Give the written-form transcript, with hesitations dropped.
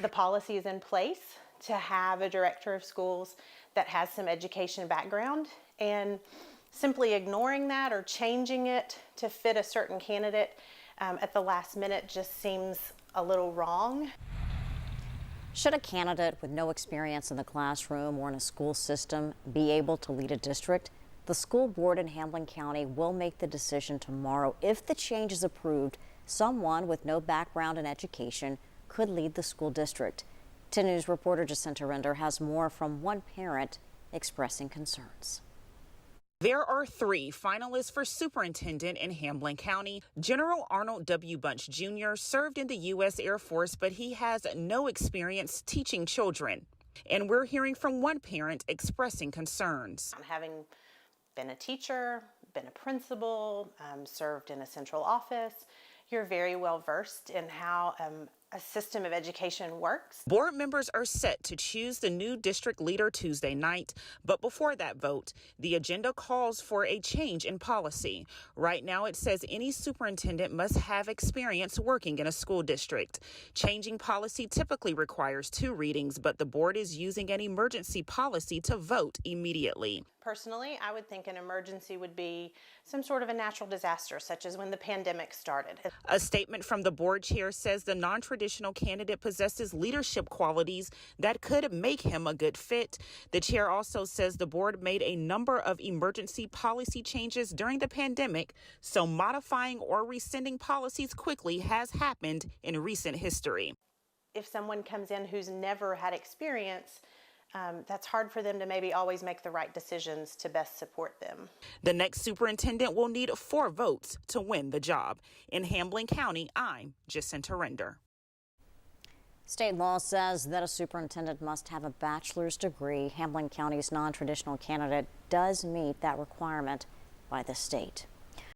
The policy is in place to have a director of schools that has some education background, and simply ignoring that or changing it to fit a certain candidate at the last minute just seems a little wrong. Should a candidate with no experience in the classroom or in a school system be able to lead a district? The school board in Hamblen County will make the decision tomorrow. If the change is approved, someone with no background in education could lead the school district. 10 News reporter Jacinta Render has more from one parent expressing concerns. There are 3 finalists for superintendent in Hamblen County. General Arnold W. Bunch Jr. served in the U.S. Air Force, but he has no experience teaching children. And we're hearing from one parent expressing concerns. Having been a teacher, been a principal, served in a central office, you're very well versed in how a system of education works. Board members are set to choose the new district leader Tuesday night, but before that vote, the agenda calls for a change in policy. Right now, it says any superintendent must have experience working in a school district. Changing policy typically requires 2 readings, but the board is using an emergency policy to vote immediately. Personally, I would think an emergency would be some sort of a natural disaster, such as when the pandemic started. A statement from the board chair says the non-traditional candidate possesses leadership qualities that could make him a good fit. The chair also says the board made a number of emergency policy changes during the pandemic, so modifying or rescinding policies quickly has happened in recent history. If someone comes in who's never had experience, that's hard for them to maybe always make the right decisions to best support them. The next superintendent will need 4 votes to win the job. In Hamblen County, I'm Jacinta Render. State law says that a superintendent must have a bachelor's degree. Hamblen County's non-traditional candidate does meet that requirement by the state.